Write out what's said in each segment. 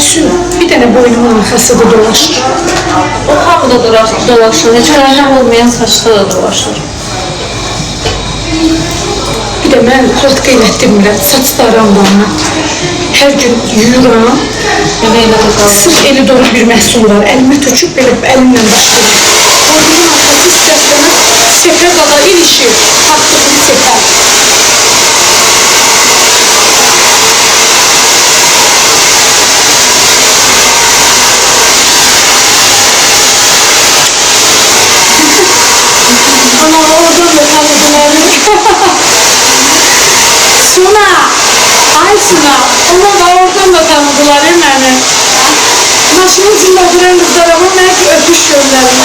Bütün bir tane boynumun arkası da dolaşır. O hamı da dolaşır. Hiç rəhəm olmayan saçda da dolaşır. Bir de ben kurtka elətdirmirəm, saç daranlarına. Her gün yuyuram. Sırf eli doğru bir məhsul var. Elime töküp belə əlimlə başlayıram. Boynumun arkası istersen sepə kadar ilişir. Taktığım sepə. Ana oradan da tanıdılar. Suna! Ay Suna! Ona da oradan da tanıdılar beni. Maşının ucunda duran kızlar ama belki öpüş gönderdi.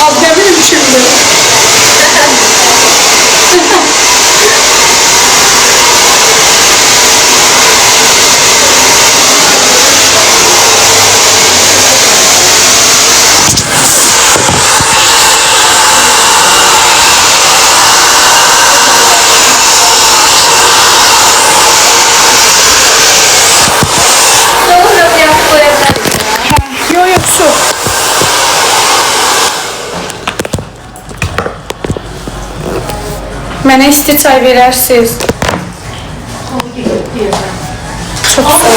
Az ne bileyim şimdi. Yok su. Mənə isti çay verərsiniz. Çok sağ olun.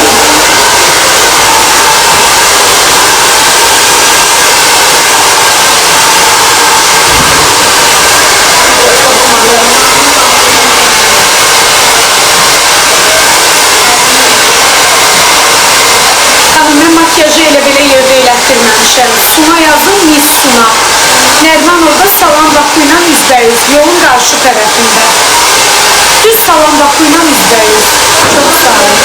Mən makyajı elə belə yerdə elətdirməmişəm. Suna yazın, Miss Suna. Nərman orada Salam Bakıyla izləyiz. Yolun qarşı tərəfində. Düz Salam Bakıyla izləyiz. Çox sağ olun.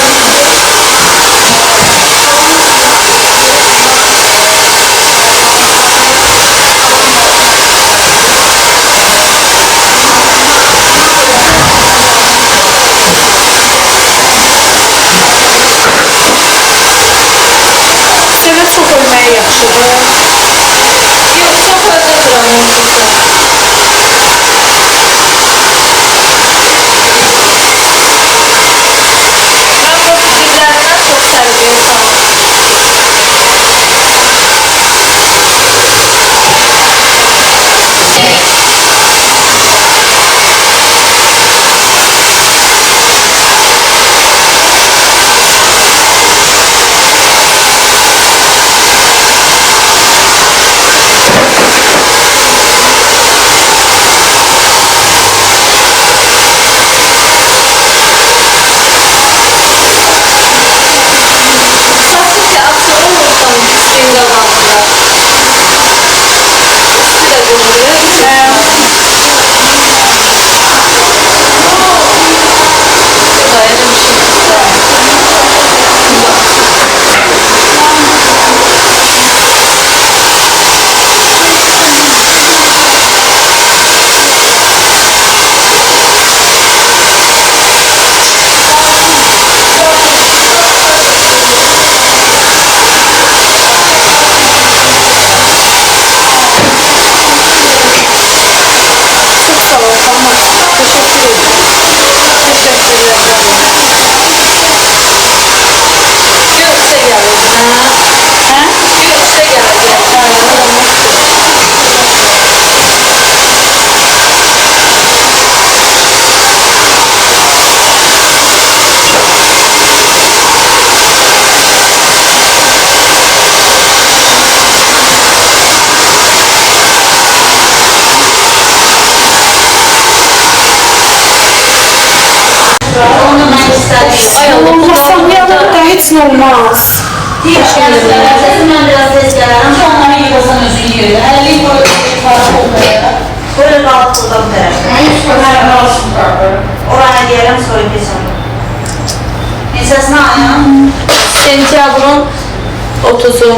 Sevə çox ölməyə yaxşıdır. Yox, səfərdə duramam sizə. Mən bu fikirlərindən çox sərbi insanım. Saçı ki açıq olursan üstündə qalacaq. Üstü də quruyur. Çok sağ olun. Tamam. Teşekkür ederim. Teşekkürlər canım. Görüşə gələcəm, hə? Görüşə gələcəm. Onu mən istədim. Ay Allah, Olmazsam yanımda hiç olmaz. Mən biraz tez gələrəm, onları yığılsan özün yeyir. Əllik var olmaya. Böyle rahat buradan verirəm. Oraya deyərəm, sonra keçəm. Neçəsinə ayım? Sentyabrın 30-u.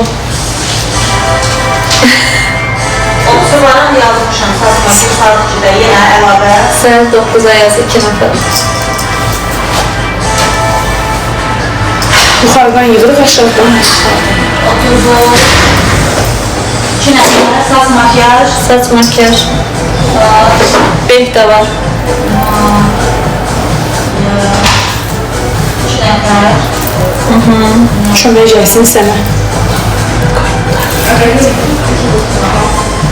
30 varam yazmışam, saçma bir saat 2-də yenə əlavə. Saat 9-a yaz 2 nəfər. Yukarıdan yığılır, aşağıdan. 30'u. 2 nəfər, saç makyaj. Saç makyaj. Beh də var. Kömək gəlsin sənə.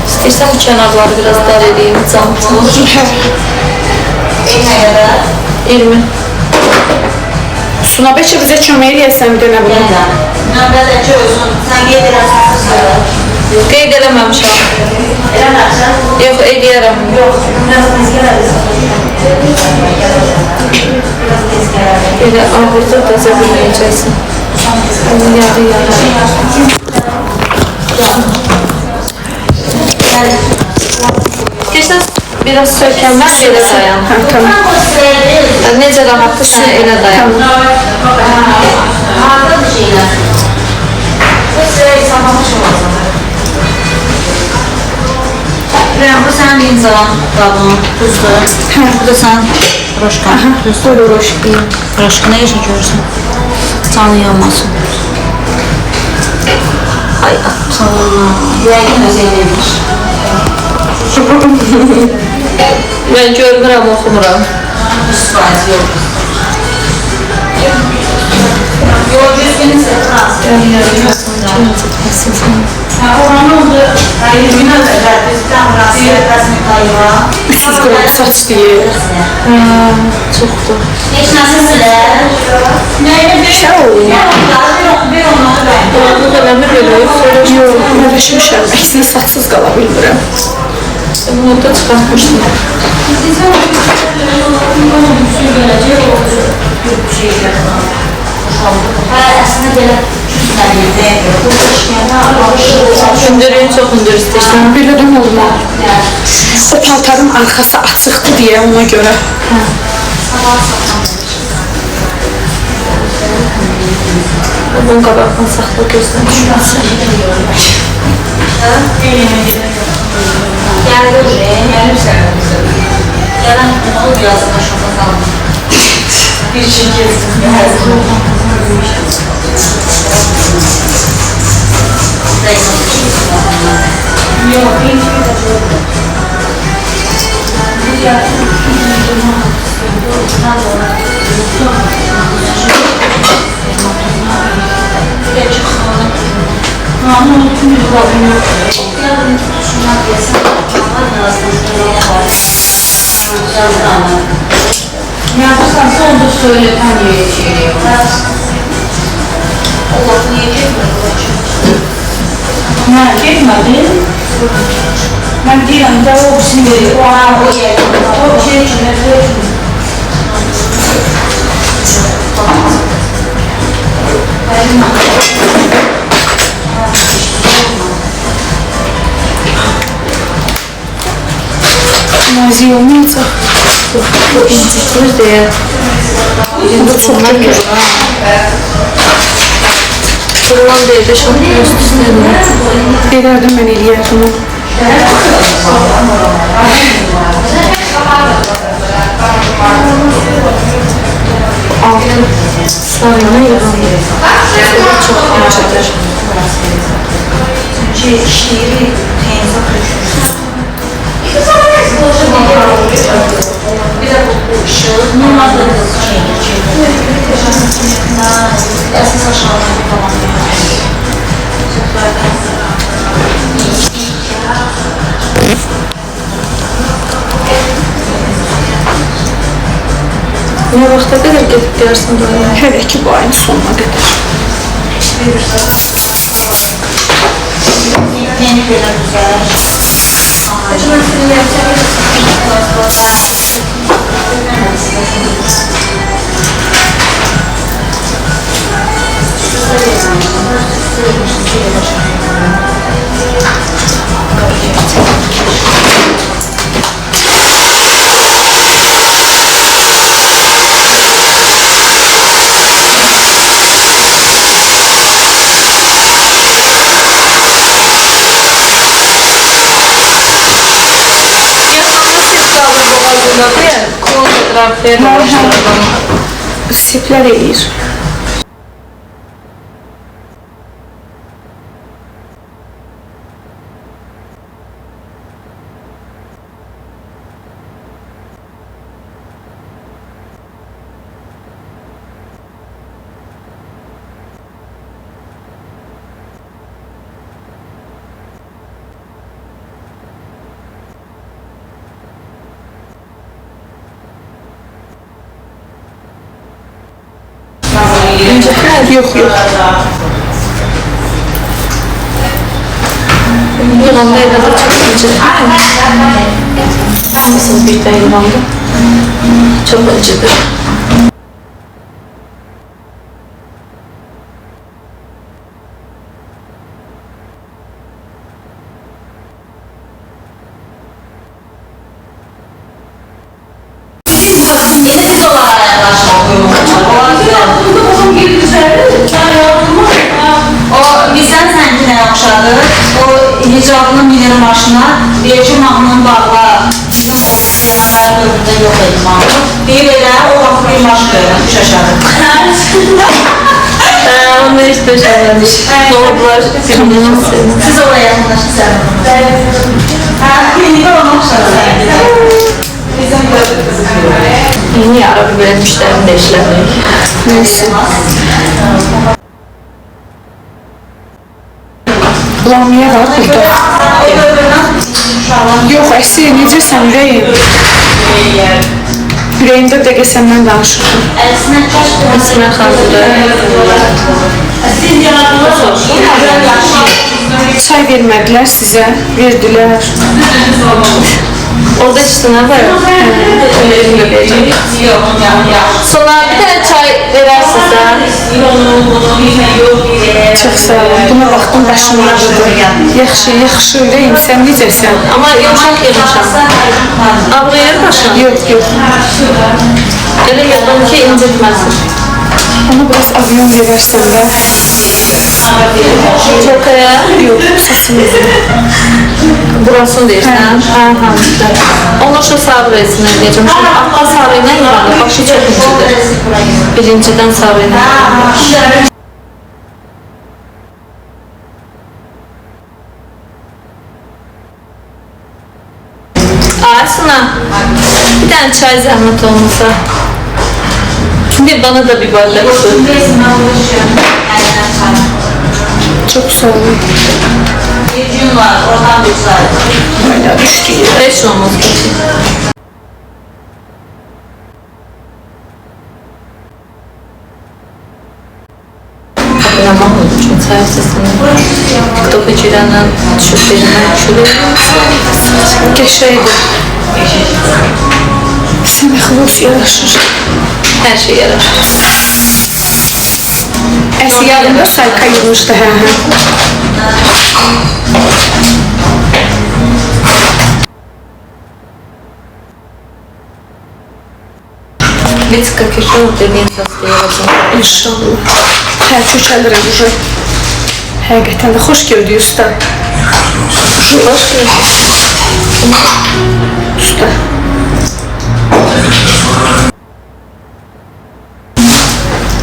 İstəyirsən bu kənarları biraz dar edeyim, camçılır. Nə qədər? 20. Suna bəlkə bizə kömək eləyəsən bir dənə bunu. Nömrədəki özün, sən qeyd eləsən sonra. Qeyd eləməmişəm. Eləməsən? Yox, eləyərəm. Yox, biraz tez gələcəksən. Elə ağırda da zəbilməyəcəksin. Yarı. İstəyirsən biraz sökənlər belə dayan. Tamam. Necə rahatdırsan elə dayan. Haradadır şeylər? Bu sırayı saxlamış olacaq. Bu sənin imzalan qabın, tuzdur. Bu da sənin roşkan. Böyle roşki. Roşka nə yaşa görürsən? Canı yanmasın. Ay aptal. Yəqin öz eləymiş. Mən görmürəm, oxumuram. 100% yox. Yox, 100 gün isə oranı oldu. 20 gün ödələr. Bizdən burası rəsmi qayıva. 300 qram saç deyir. Çoxdur. Heç nəsizlər? Nəyini bir Şey olur. Bir onu bəyəm. Bu eləmir belə, sonra Yox, öyrəşmişəm. Əksinə saçsız qala bilmirəm. bunu da çıxartmışdım. Əslində belə Hündürlüyün çox hündür istəyirsən. Belə də olmaz. O paltarın arxası açıqdır deyə ona görə. Bunun qabaqdan saxla gözdən düşməsin. Gəlir gəlirsən. Gələn onu biraz aşağı qalır. Bir şey kesin. Yok, hiçbir de yok. Bu gerçekten yapırsan onu da söyle tam yiyeceği. Allah'ın yiyecek mi? Ha, gitmedi. Ben diyorum da o şimdi o şey için Nazik olmayacaq. İncikdir deyə. Bu çox kötü. Kurulan deyil, 5-10 üst üstə edir. Elərdim mən eləyərdim onu. Altı sarına yığılır. Çox incədir. Şiiri teyze kaçırır. Bir de bu ışığı normalde kız çekiyor. Esas aşağıdan bir tamam. Ne vaxta qədər gedib gəlsin böyle? Hələ ki bu ayın sonuna qədər. Yeni bir güzel. Seplər eləyir. Yok yok. Yılanda evde çok acı. Hangisini bir de yılanda? Çok acıdır. Yine biz olarak yaklaşmak o bizden sənkinə oxşadı. O hicabını minir maşına. Deyir ki, mahnını bağla. Bizim o Peyğəmbər dövründə yox idi mahnı. Deyir elə, o vaxt bir maşın görürəm, şaşarım. Onu hiç döşememiş. Dolaplar birbirine sevdim. Siz oraya yaxınlaşın sənə. Klinikə ona oxşadı. Bizim Yeni ara böyle müşterim de işlemiyor. Neyse. Lamiye var burada. Yok Asiye necəsən ürəyim? Ürəyimdə dəqiqə səndən danışırdım. Esme kaldı. Çay vermədilər sizə, verdilər. Orada işte ne var? Elimle vereceğim. Sonra bir tane çay verersin sen. Çox sağ olun. Buna baxdım başım ağrıdı. Yaxşı, yaxşı ürəyim, sən necəsən? Ama yumuşak yumuşak. Ağrıyır başın. Yok yok. Öyle yapalım ki incitmesin. Ona biraz aviyon verərsən də. Çok Yok, səsinizi. burasını deyirsən. Ha, işte. Onu şu sabır etsinler diyeceğim. Şimdi akla sabrıyla yılandı. Başı çok incidir. Birinciden sabrıyla. Arsına bir tane çay zahmet olmasa. Bir bana da bir bardak su. Çok sağ olun. Bir gün var, oradan bir çay. Hala düştü. 5 olmaz. Kapılamam oldu çünkü çay sesini. TikTok'a girenden şüphelinden şüphelinden. Geçeydi. Sənə xılaf yaraşır. Her şey yarar. Əsi yadında sayka yığmışdı hə. Лицка кишел, dediğin sesle yaratın. İnşallah. Hə, köçəlirəm uca. Həqiqətən də xoş gördük usta. Hoş Usta.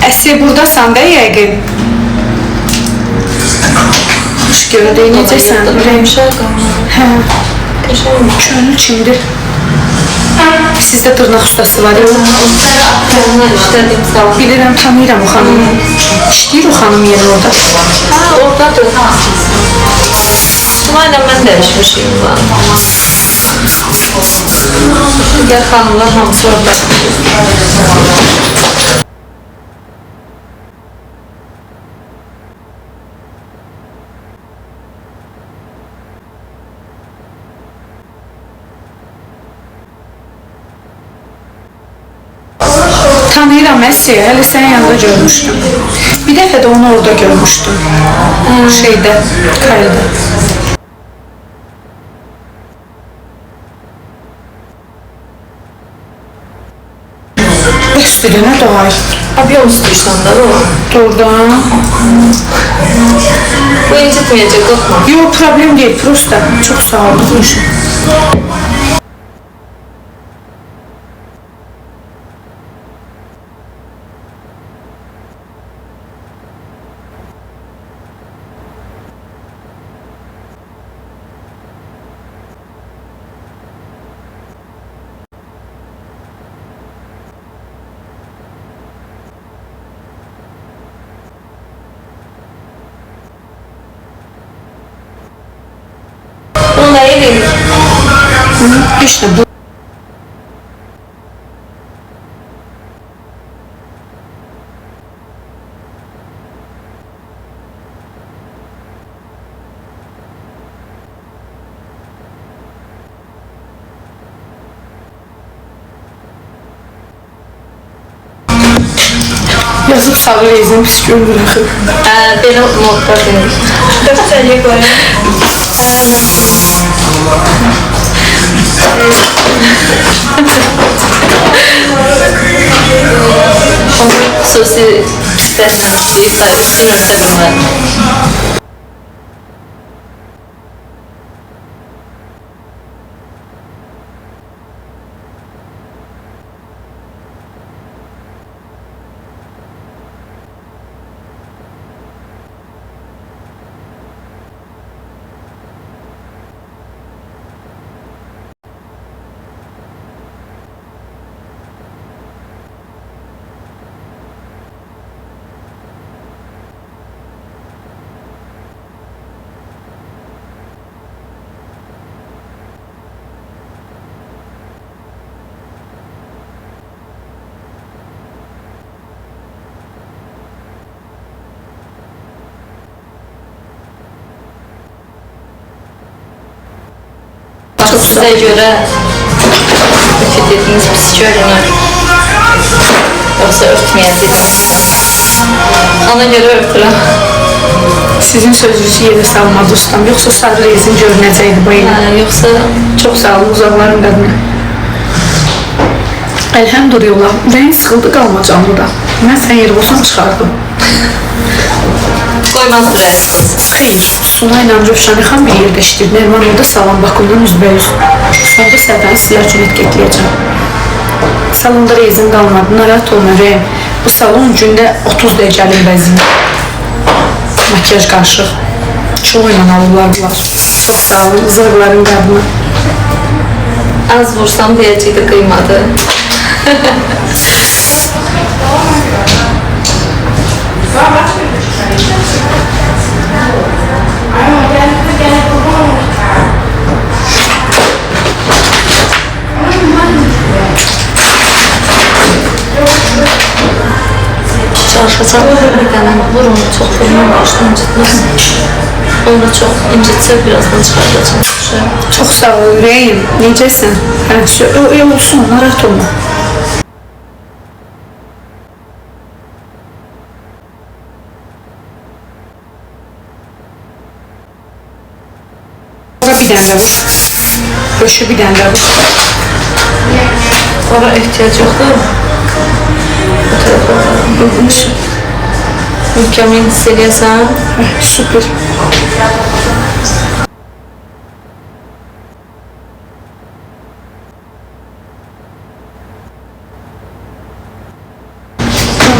Əsi buradasan da yəqin. Xoş gördük, necəsən? Ürəyim. Hə, könül kimdir? Sizdə dırnaq ustası var, yox? Onunla işlediğim salon. Bilirəm, tanıyıram o xanımı. İşləyir o xanım yeri orada. Ha, oradadır. Sumayla ben de işmişim var. Gel hanımlar hamısı orada. Tanıyıram Əsi, hələ sənin yanında görmüşdüm. Bir dəfə də onu orada görmüşdüm. Şeydə, kayda. Üstüne doğay. Abi yol istiyorsan da o. Doğrudan. Bu incitmeyecek, korkma. Yok, problem değil, prosta. Çok sağ olun. Buyurun. Bununla evlilik. İşte bu. Yazıb sarı rezin pis görünür axı. Belə modda dedik. 450 qoyun. Onu xüsusi pisləşməmişliyi sayısını örtə bilmədim. Sizə görə ütü dediniz pis görünür. Yoxsa örtməyəcəksiniz. Ona görə örtürəm. Sizin sözünüzü yerə salmadı ustam. Yoxsa sarı rezin görünəcəkdi bu ilə. Yoxsa Çox sağ olun uzaqların qadına. Elhamdülillah. Ürəyin sıxıldı qalmacamda. Mən sən yeri olsam çıxardım. qoymaz dirəksiniz. Xeyr, Suna ilə Rövşəni xan bir yerdə işləyir. Nərman orada salam baxımdan üzbəyüz. Sonra səhvəni sizlər üçün etiketləyəcəm. Salonda rezin qalmadı. Narahat olma Rəyim. Bu salon gündə 30 dəqiqəlik bəziyir. Makyaj qarışıq. Çox inanalılar bunlar. Çox sağ olun, zırhların qadına. Az vursam deyəcəkdi qıymadı. Çalışacağım bir dənə vurun, çox vurma başını incitməsin. Onu da çox incitsə birazdan çıxardacağım. Çox sağ ol Rəyim. Necəsən? Hə, olsun, narahat olma. Bir dənə vur. Öşü bir dənə vur. Ora ehtiyac yoxdur. Bu tərəfə vurmuşum. Mükəmmel hiss eləyəsən. Süper.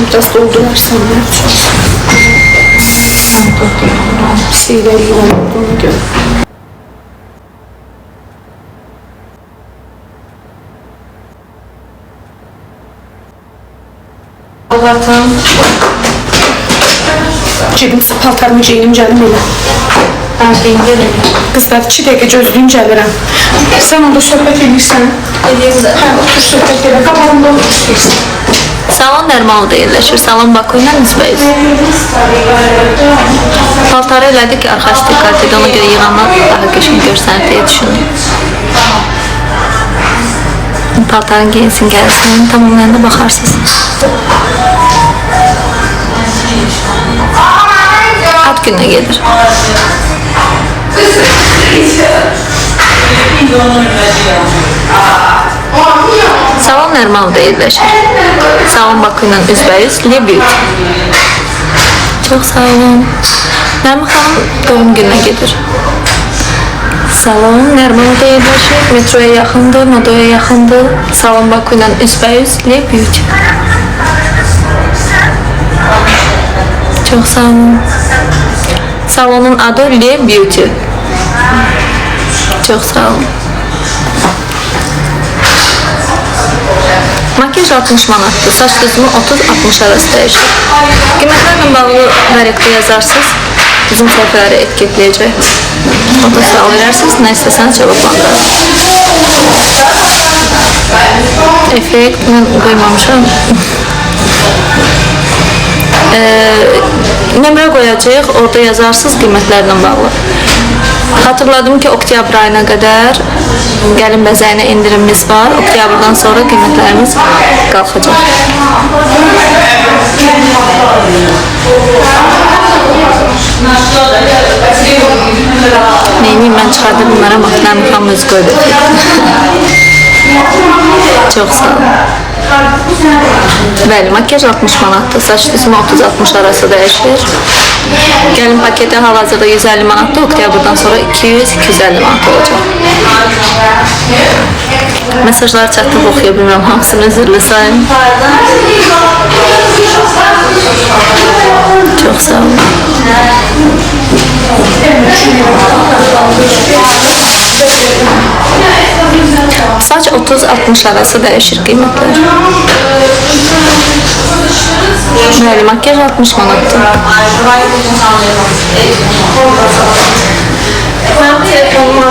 Biraz doldurarsan ne yapacağız? Bir şeyler yoğunluğunu gör. Allah'tan Cebim paltarımı giyinim gəlim elə. hər şeyin verir. Qızlar 2 dəqiqə gözləyim gəlirəm. Sən onda söhbət edirsən. Eləyim də. Hə, otur söhbət elə. Qabağımda otur istəyirsən. Salon Nərmanlıda yerləşir. Salon Baku ilə üzbəyiz. Paltarı elədik ki, arxa istiqalətidir. Ona görə yığanlar daha qəşəng görsənir deyə düşündüm. Paltarın giyinsin, gəlsin. Tamamlayanda baxarsınız. Ad gününə gedir. Salon Nərmanlıda yerləşir. Salon Baku ilə üzbəyiz. Lebüt. Çox sağ olun. Nərmin xanım doğum gününə gedir. Salon Nərmanlıda yerləşir. Metroya yaxındır, Nodoya yaxındır. Salon Baku ilə üzbəyiz. Lebüt. Çox sağ olun. Salonun adı Le Beauty. Çox sağ olun. Makyaj 60 manatdır. Saç düzümü 30-60 arası dəyişir. Qiymətlərlə bağlı vərəqdə yazarsınız. Bizim səhifələri etiketləyəcək. Orada sual verərsiniz, nə istəsəniz cavablandırır. Effekt mən qoymamışam. Nömrə qoyacaq, orada yazarsınız qiymətlərlə bağlı. Hatırladım ki oktyabr ayına qədər gəlin bəzəyinə indirimimiz var. Oktyabrdan sonra qiymətlərimiz qalxacaq. Neyini mən çıxarda bilmərəm, Aknəm xam öz qoydu. Çox sağ olun. Bəli, makyaj 60 manatdır, saç düzümü 30-60 arası dəyişir. Gəlin paketi hal-hazırda 150 manatdır, oktyabrdan sonra 200-250 manat olacaq. Mesajları çatdıq oxuya bilməm, hamısını üzrlü sayın. Çox sağ olun. Saç 30-60 arası dəyişir qiymətlər. Bəli, makyaj 60 manatdır. Mənim telefonum bunun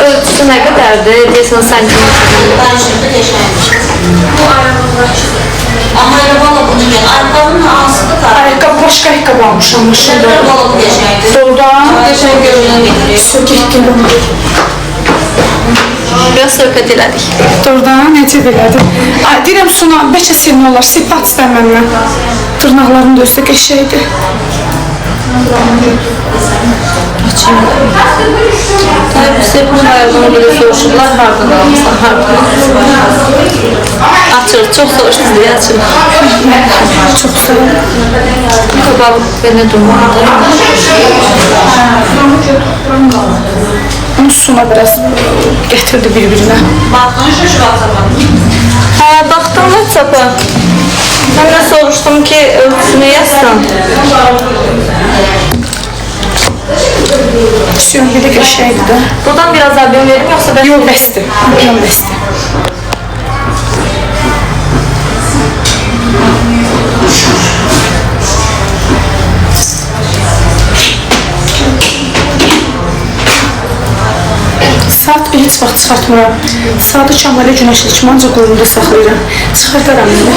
ölçüsü nə qədərdir? Deyəsən santimetrdir. Ama arabalı bunu gel. Arabanın ağzını da. Ayakkabı, başka ayakkabı almışam maşında. Arabalı bu geçmeydi. Soldan. Geçen görünen getiriyor. Sökək gələm. Biraz söhbət elədik. Doğrudan necə belədir? Ay, deyirəm Suna, bəlkə senin olar, sifat istəməm mən. Dırnaqlarım da üstə qəşəkdir. Tabii bu sepun ayağına belə soruşurlar, hardan almışsan, hardan? Açır, çox soruşdunuz deyə açır. Çox sağ ol. Qabaq belə durmalıdır. Onu Suna biraz gətirdi bir-birinə. Baktın şu WhatsApp'a. Hə, baxdım WhatsApp-a. Mən də soruşdum ki, ölçüsünü yazsan. Siyonu belə qəşəkdir də. Buradan biraz abim verim, yoxsa ben... Yox, bəsdir. Yox, bəsdir. Saat heç vaxt çıxartmıram. Saatı şamalə günəşli kimi ancaq qolumda saxlayıram. Çıxartaram indi.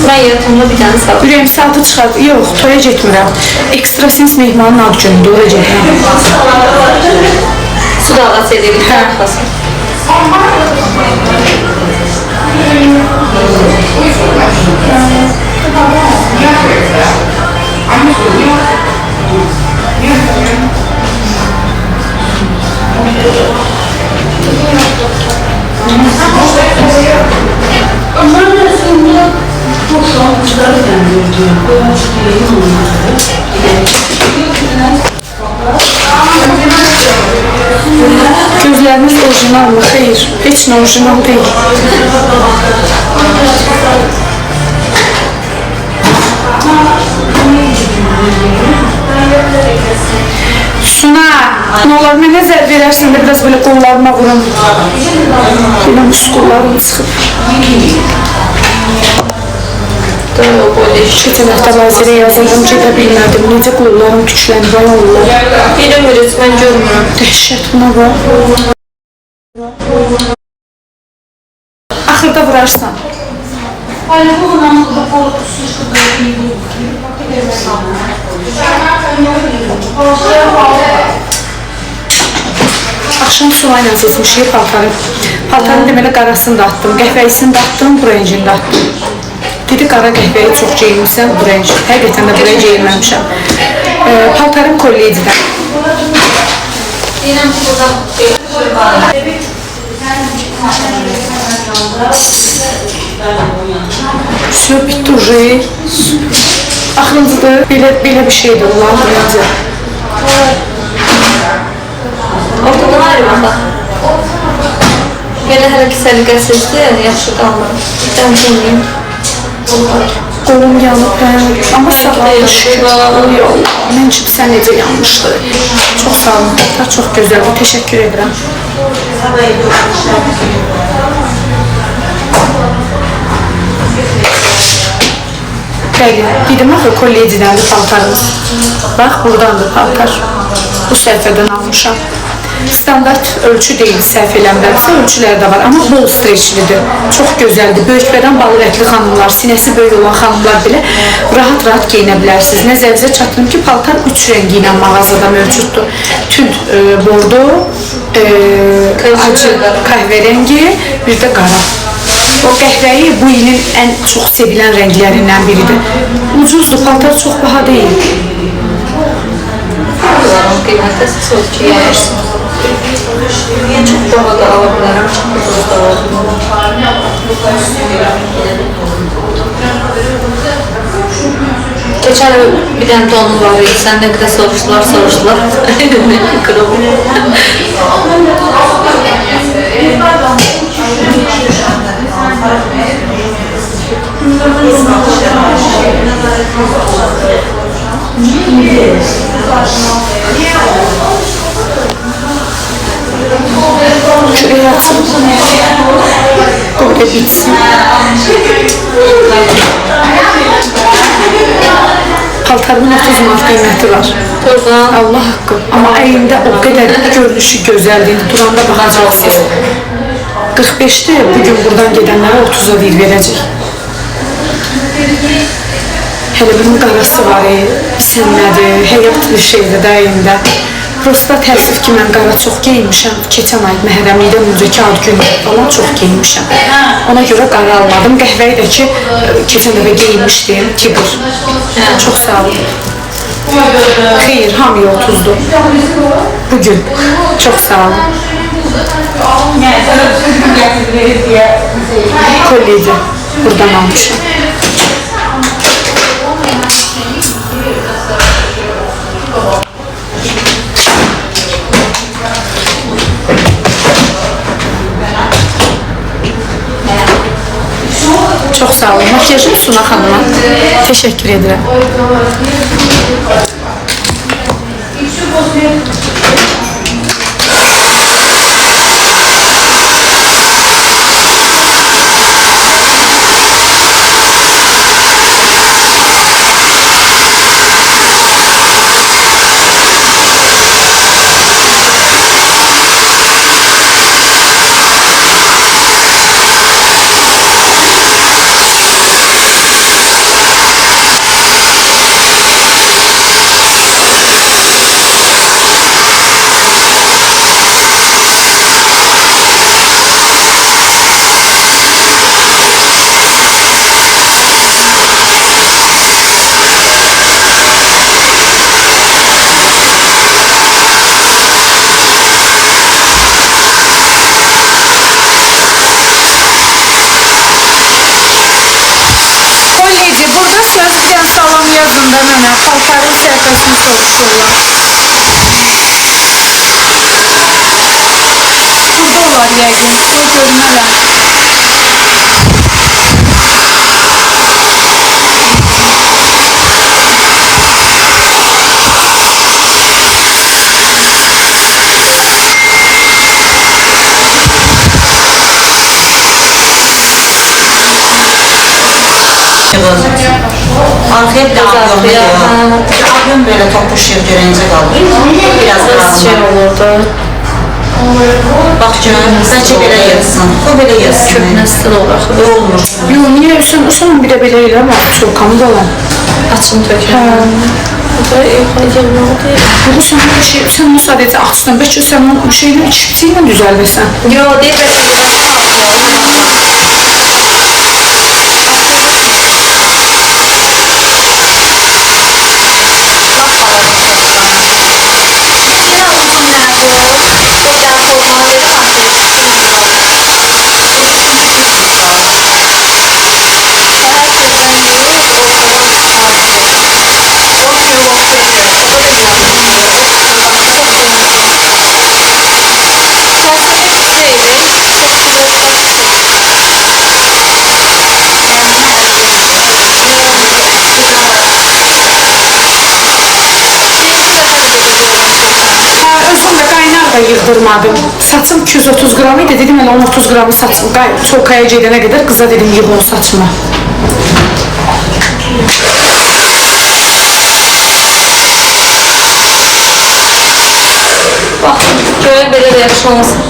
Ben yatımda bir tane sağ. Ürəyim saatı çıxart. Yox, toya getmirəm. Ekstrasens mehmanın ad günündə ora gedirəm. Su dalğası edebilir. Hə. Gözləriniz orijinal mı? Xeyr, heç nə orijinal deyil. Suna, nə olar mənə zərb verərsən də biraz belə qollarıma vurum. Belə muskullarım çıxıb. Keçən həftə vazirə yazıldım, gedə bilmədim. Necə qollarım güclənir, ay Allah. Bilmiyoruz, ben görmüyorum. Dəhşət buna bax. Axırda vurarsan. Axşam sulayla seçmişik paltarı. Paltarın deməli qarasını da atdım, qəhvəyisini də atdım, bu rəngini də atdım. Dedi, qara qəhvəyi çox geyinmişsən, bu rəng. Həqiqətən də buraya geyinməmişəm. Paltarım kolleycidən. Yine burada Все, bitti уже. Axırıncıdır, belə bir şeydir olan birinci. Ortadan ayrılma bax. Belə hələ ki səliqəsizdir, yaxşı qalmır. Ben bilmiyim. Qolum yanıb, hə. Amma sağlam şükür. Yox, mən üçün sən necə yanmışdı. Çox sağ olun, çox gözəl, təşəkkür edirəm. Bəli, dedim axı kollediyadəndir paltarımız. Bax, buradandır paltar. Bu səhifədən almışam. Standart ölçü deyil, səhv eləmirəmsə, ölçülər də var, amma bol streçlidir. Çox gözəldir. Böyük bədən balı ətli xanımlar, sinəsi böyük olan xanımlar belə rahat-rahat geyinə bilərsiniz. Nəzərinizə çatdırım ki, paltar 3 rəngi ilə mağazada mövcuddur. Tünd bordo, acı kahverengi, bir də qara. O qəhvəyi bu ilin ən çox sevilən rənglərindən biridir. Ucuzdur, paltar çox baha deyil. Bunların qiyməti siz ki, yayırsınız. Çox baha da ala bilərəm, çox ucuz da ala Keçən bir dənə donum var idi, sən nə qədər soruşdular. Qırılım. Şuraya atsın. Böyle bitsin. Paltarımın 30 manat qiyməti var. Buradan Allah haqqı. Amma əyində o qədər görünüşü gözəldir. Duranda baxacaqsınız. 45'dir. Bugün buradan gedənlərə 30'a bir verəcək. Hələ bunun qarası var, sənmədir, həyat bir şeydir də əyində. Prosta təəssüf ki, mən qara çox geymişəm. Keçən ay Məhrəmlikdə müzəkə ad günü falan çox geymişəm. Ona görə qara almadım. Qəhvəyi də ki, keçən dəfə geymişdim. Kibir. Çox sağ olun. Xeyr, hamıya 30'dur. Bugün. Çox sağ olun. Kolleydi. Buradan almışım. Çok sağ olun. Makyajım Suna Hanım'a. Teşekkür ederim. Burada sözlükten salam yazın da mənə, paltarın səhifəsini soruşurlar. Burada olar yəqin, o görmərəm. Arkaya bir de abim böyle topuşuyor, görünce kalır. Biraz şey olurdu. Bak canım, bence böyle yazsın. O böyle yazsın. Köhnəsindən olaraq. Olmur. Yo, niyə sən bir də belə elə var, çoxamı da olan. Açın tökən. Bu sən onu sadəcə açsan, bəlkə sən o şeylə çipsi ilə düzəldirsən. Yo, deyir, Yığdırmadım. Saçım 230 qram idi. Dedim elə 30 qramı saçım çolkaya gedənə qədər qıza dedim yığ o saçıma. Bax, göyə belə də yaxşı olmasın.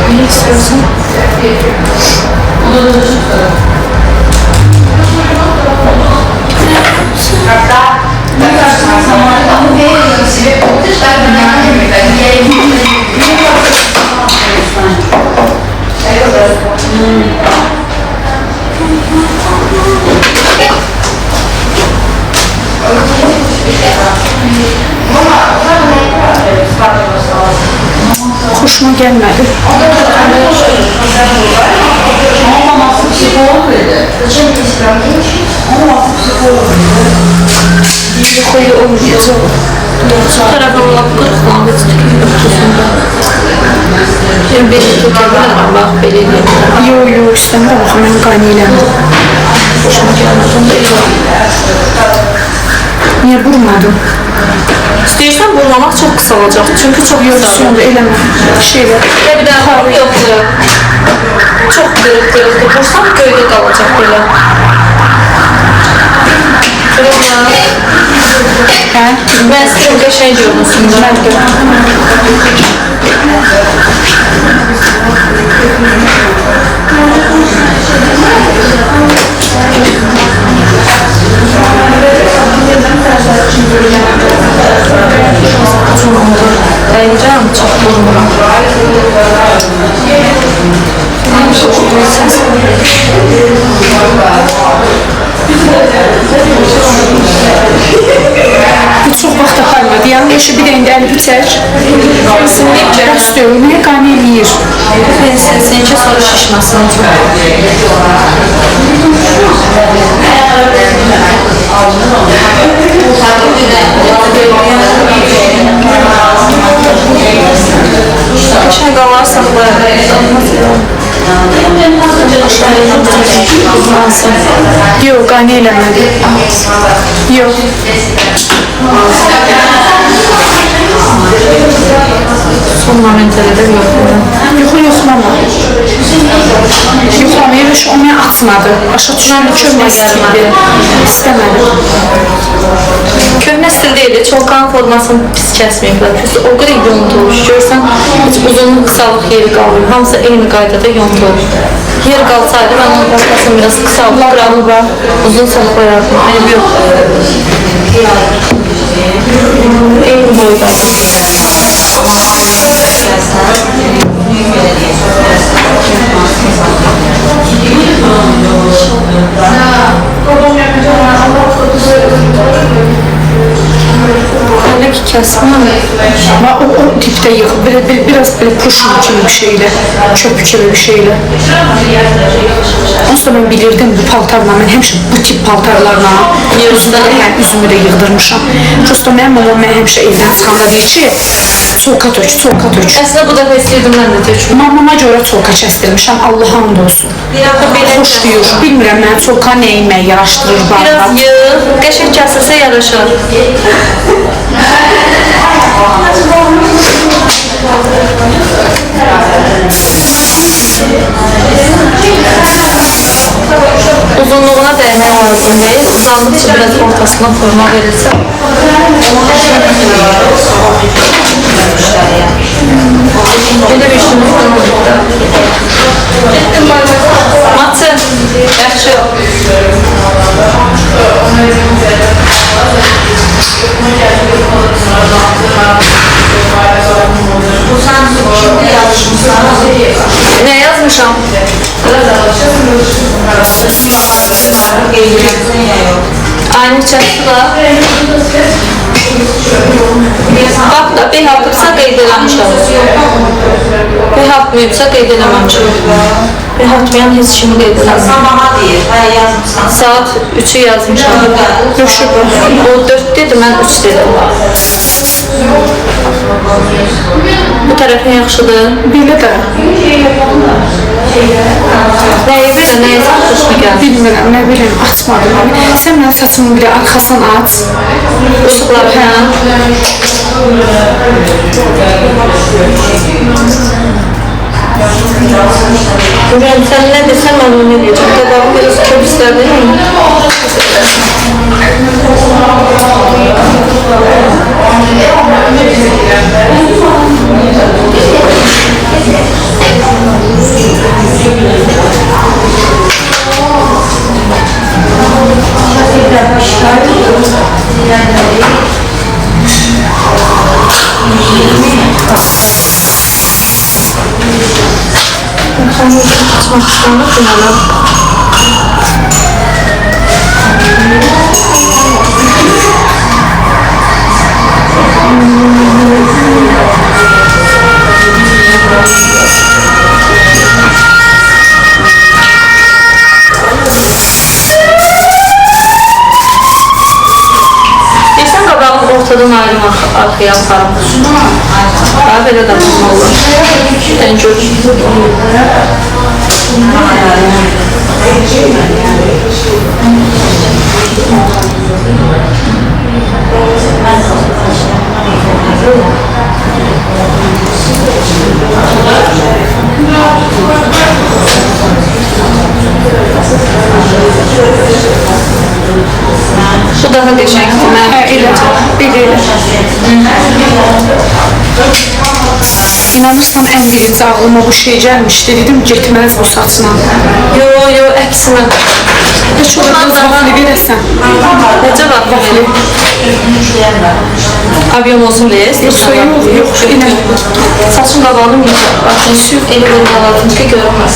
Ne istiyorsun? Hoşuma gelmedi. Koyu olmayacak. Tarafım laf qırxlandı, Şimdi beni tutabilirim, bax, belə eləyəm. Yo, istəmirəm, axı mən qaniyələm. Hoşuma gəlmədim. Niyə vurmadın? İstəyirsən vurmamaq çox qısa olacaq, çünki çox Yox, qısa. sonra eləmə. Şeylə. Bir də yoxdur. Çox qırıq-qırıqdır. Vursam göydə qalacaq belə. Qırıqla. Hə? Mən istəyirəm qəşəng görünsün. Mən də. Əyəcəm, çox vurmuram. Bu çox vaxt aparmadı. Yəni, yaşı bir indi əli bitər. Kesinlikle. Bəs deyil, niyə qaniyəliyir? Seninki sonra şişməsin. Qəşəng qalar saxlayalım. Yox, qaniyələmədi. Yox. Son momentlərdə yoxdur. Yoxlama. Yoxlamayı heç onu açmadı. Başa düşürəm, köhnə stildi. İstəmədi. Köhnə stil deyil, çolkan formasını pis kəsməyiblər. O qədər yontulmuş. Görsən, heç uzunluq, qısalıq yeri qalmır. Hamısı eyni qaydada yontulur. Yer qalsaydı, mən onun ortasını biraz qısalıq, uzun son koyardım. Eyni yox. Eyni boyda. Hələ ki kəsməm. O tipdə yox, biraz belə kurşun kimi bir şeylə, çöp kimi bir şeylə. Onsuz da mən bilirdim bu paltarla, mən həmişə bu tip paltarlarla üzümü də yığdırmışam. Prosto mənim mamam mən həmişə evdən çıxanda deyir ki, solka tök. Əslində bu dəfə istəyirdim mən də töküm. Mamama görə solka kəsdirmişəm, Allah hamd olsun. Xoş deyir, bilmirəm mən solka nəyimə yaraşdırır Biraz bağda. yığ, qəşəng kəsilsə yaraşar. Uzunluğuna dəymək lazım deyil. Uzandıqca biraz ortasına forma verilsə. Belə bir işimiz olmalıdır. Matı, yaxşı. Ne yazmışam? Aynı çatı da. Bak da bir hafıbsa qeyd eləmişəm. Bir hafıbsa qeyd eləməmişəm. Bir hafıbmayan heç kimi qeyd eləmişəm. Sabah'a deyir, yazmışsan. Saat 3'ü yazmışam. O 4 dedi, mən 3 dedim. Bu tərəfin yaxşıdır. Belə də. Nəyi verir, nəyi xoşuna gəlir? Bilmirəm, nə bilim, açmadım. Sən mən saçımı bir arxasından aç. Işıqlar, hə? Görürəm, sən nə desən, mən onu ne diyeceğim. Qabağım biraz kök istər değil mi? Açmaq istəmək deməli. Deyirsən qabağım ortadan ayrılmaq arxaya aparım. Daha belə də olur. Ən çox. Bu daha qəşəngdir. Belə. İnanırsan ən birinci ağlıma bu şey gəlmişdi. Dedim getməz bu saçla. Yo, əksinə. Heç oradan vaxtlı verəsən. Necə vaxtlı? Aviyon olsun deyə istəyirsən? Yox, inə. Saçın qabağını yox. Baxın, elə bir lazım ki, görünməz.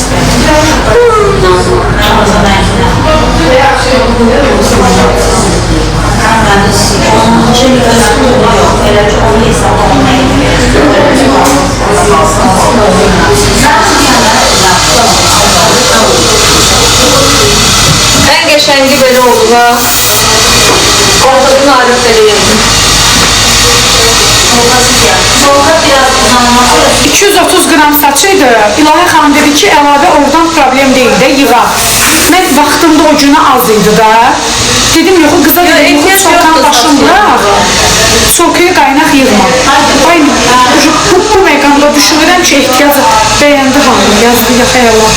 Ən qəşəngi belə oldu ha. Ortadan ayrıq eləyirdim. 230 qram saçıydı. İlahi xanım dedi ki, əlavə oradan problem deyil də, yığar. Mən vaxtımda o günə az idi da. Dedim, yox, qıza dedim, soğukan başımda. Soğukuyu qaynaq yığma. Aynı, bu məqamda düşünürəm ki, ehtiyacı bəyəndi hanım, yazdı, yaxayala.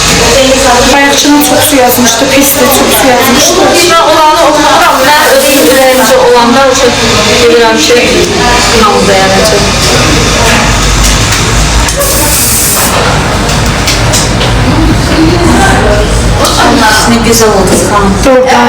Bayaqçının çox su yazmışdı, pisli çox su yazmışdı. İşte olanı oxumuram, mən özüm ürəyimcə olanda bilirəm ki, hamı bəyənəcək. Ne güzel oldu kanım. Doğrudan.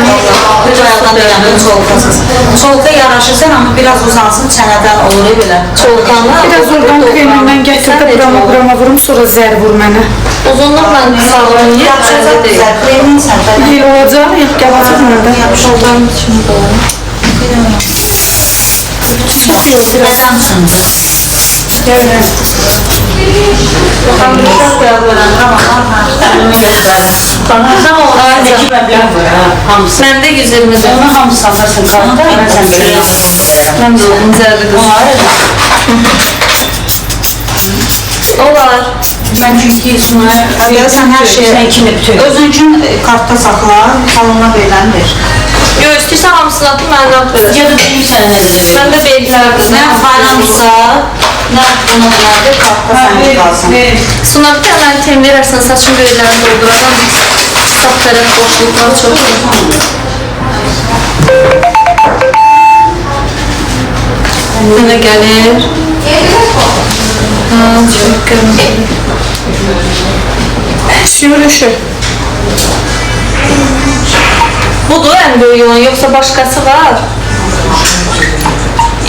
Hiç ayaqdan deyəndə çolkasız. Çolka yaraşırsan ama biraz uzansın çənədən olur belə. Çolkanlı. Biraz oradan kremindən gətirdi, burama vurum, sonra zər vur mənə. Uzunluq mən sağlam Yapışacaq güzel. Kremin sənədən. Deyil olacaq, yox, gələcək mənə. Yapışıldan içini qoyalım. Çox yox, biraz. Nədən sındı? Gəlirəm. Ben bir şey koyabilirim ama əlimi göstərir. Sen o aileki ben hamısı. Məndə 120 'dir. Ona hamısı satarsan kartda, ben sen böyle. Mən də onun zərbi Olar. Ben çünkü şuna Sen her şeyi sen kimi bütün. özünkün kartda saxla, salona verilən ver. Yo, istəyirsən hamısını atım, məndən at verər. Ya da benim sana ne dedi? Məndə belirlərdir. Nə faynansa, nə bunu verdi, kartda sənin qalsın. Sonra bir tane mən tem verərsən, saçın böyüklərini dolduracam. Sağ tərəf boşluqlar çox. Mənə gəlir. Çok görünür. Sürüşü. Budur en böyük olan, yoksa başkası var.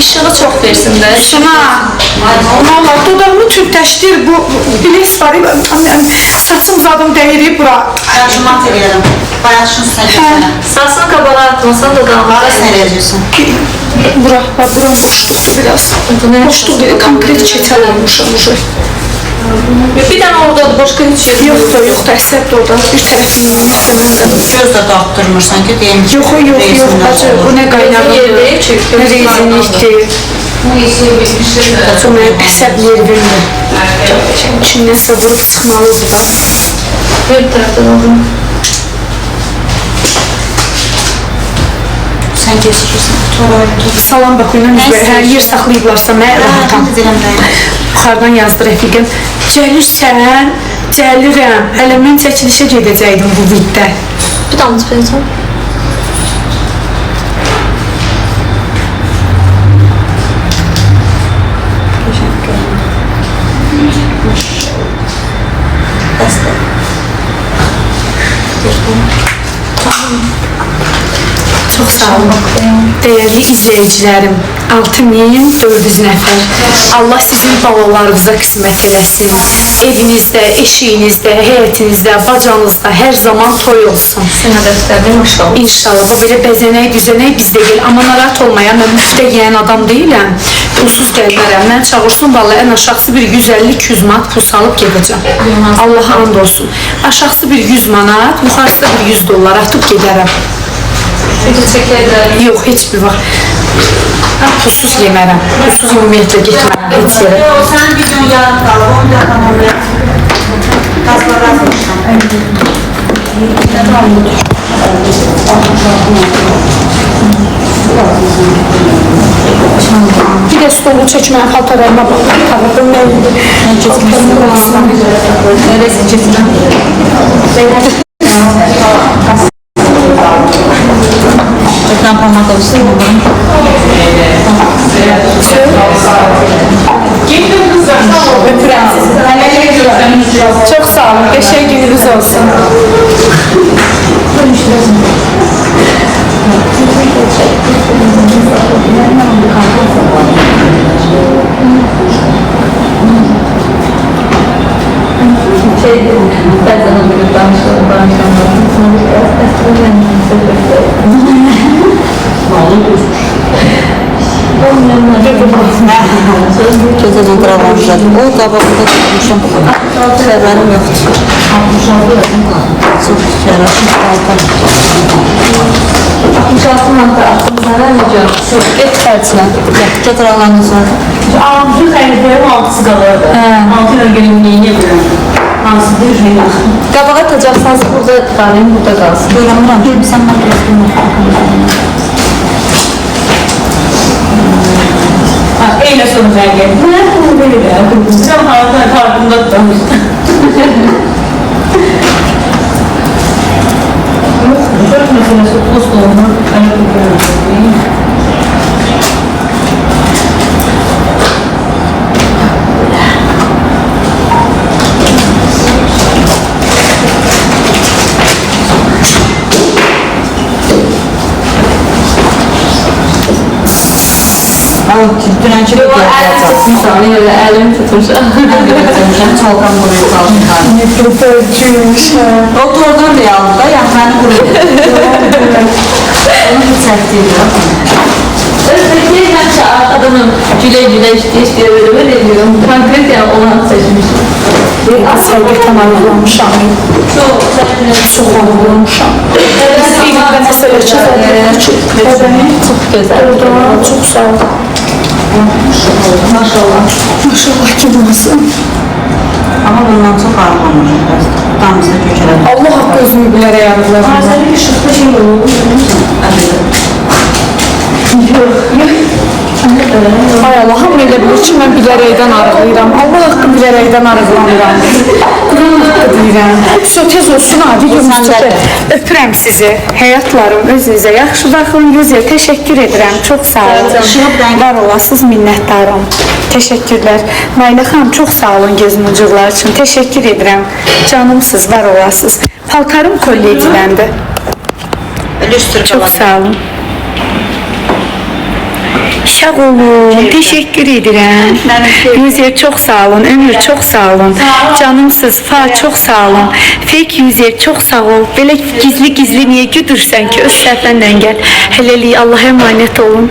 İşığı çox versin də. Suna. Valla dodağımı tüntəşdir, bu bileş var. Saçım zadım dəyiri bura. Yaxşımat eləyərəm. Bayaqşın üstünə keçənə. Saçını qabağa atmasan da Hara dağlar. sən eləyəcəksin? Bura, buram boşluqdur biraz. Boşluq dedi, konkret çeçəl olmuşam уже. Bir dənə orada başqa heç yer Yoxdur, əsəb də orada. Bir tərəfindən istəməzdim. Göz də dağıtdırmırsan ki, deyim ki. Yox, bacı, bu nə qaynağı? yer deyil ki. Nə rezinlikdir. Bacı, mən əsəb nervimdir. İçindən vurub çıxmalıdır da. Bir tərəfdən oldum. Sən keçirsən. Salam bakıyla hər yer saxlayıblarsa mən rahatam. Deyirəm, Yuxarıdan yazdı rəfiqim. Gəlirsən, Gəlirəm. Hələ mən çəkilişə gedəcəkdim bu viddə. Bir damcı verəcəm. Çox sağ olun. Dəyərli izləyicilərim, 6400 nəfər. Allah sizin balalarınıza qismət eləsin. Evinizdə, eşiyinizdə, həyətinizdə, bacanızda hər zaman toy olsun. Sənə dəftərli maşallah. İnşallah. O belə bəzənək, düzənək bizdə gəl. Amma narahat olmayan, mən müftə yeyən adam deyiləm. Pulsuz gəlmərəm. Mən çağırsın, vallahi ən aşağısı bir 150-200 manat pul salıb gedəcəm. Allaha and olsun. Aşağısı bir 100 manat, yuxarısı da bir 100 dollar atıb gedərəm. Peki çəkərlər. Yox, heç bir vaxt. Mən pulsuz yemərəm. Pulsuz ümumiyyətlə getmərəm heç yerə. Yox, sən videon yarım qalıb, onu da tamamlayaq. Qazlar razılaşdım. Bir də stolu çəkməyə xaltalarıma baxım. Tavırdım nə oldu? Mən keçmişdim. Neresi çəkirəm? Ekran parmak alıştı mı? Öpürəm sizi. Çox sağ olun. Qəşəng gününüz olsun. Ben sana bugün danışalım. Gözədən qıralanmışlar. O qabağında tutmuşam. Xəbərim yoxdur. Çox yaraşıq qalqan. 66 manata aklımda necə? Get xərclə. Çatıralanın sonra. Altı xəritəyə 6-sı qalırdı. 6 ilə gəlin neyə bilirəm? Hansı bir şey yox. Qabağa atacaqsanız burada qalın, burada qalsın. Görəmirəm. Sən mən gözləyim. Eylə sonra gəlin. Bu nə bunu belə? Sən hayatın farkında tutmuşsun. Dört meselesi post olmak, Dünənki bir Tutmuşam, yine de elimi tutmuşam. Çalqan quruyu qalmışlar. O tordan da yaldı da, yaxməni quruyu. Onu bir çəkdiydi. Özdeki həmişə adamın gülə-gülə işləyə böyle ediyorum. Konkret yani olan seçmişim. Asfaltdan ayrılamışam. Çox ayrılamışam. Bir məsələ Çok güzel. Çox sağ ol. Maşallah. Maşallah ki burası. Amma bundan çox ağırlamışam. Damızda kökələdim. Allah haqqı özünü bilərək yarıqlar. Bazen bir şıkta şey olur. Ay Allah, hamı elə bilir ki, mən bilərəkdən arıqlayıram. Allah haqqı bilərəkdən arıqlanıram. Quran haqqı deyirəm. Tez olsun abi, görmüşsün. Öpürəm sizi. Həyatlarım, özünüzə yaxşı baxın. Gözəl, təşəkkür edirəm. Çox sağ olun. Var olasınız, minnətdarım. Təşəkkürlər. Nailə xanım, çox sağ olun gözünücüklər üçün. Təşəkkür edirəm. Canımsınız, var olasınız. Paltarım kolleycidəndir. Çox sağ olun. Sağ olun, teşekkür ederim. Yüzer çok sağ olun, Ömür çok sağ olun. Canımsız, Fa çok sağ olun. Fake Yüzer çok sağ ol. Böyle gizli gizli niye güdürsen ki öz səhvəndən gəl. Hələlik Allah'a emanet olun.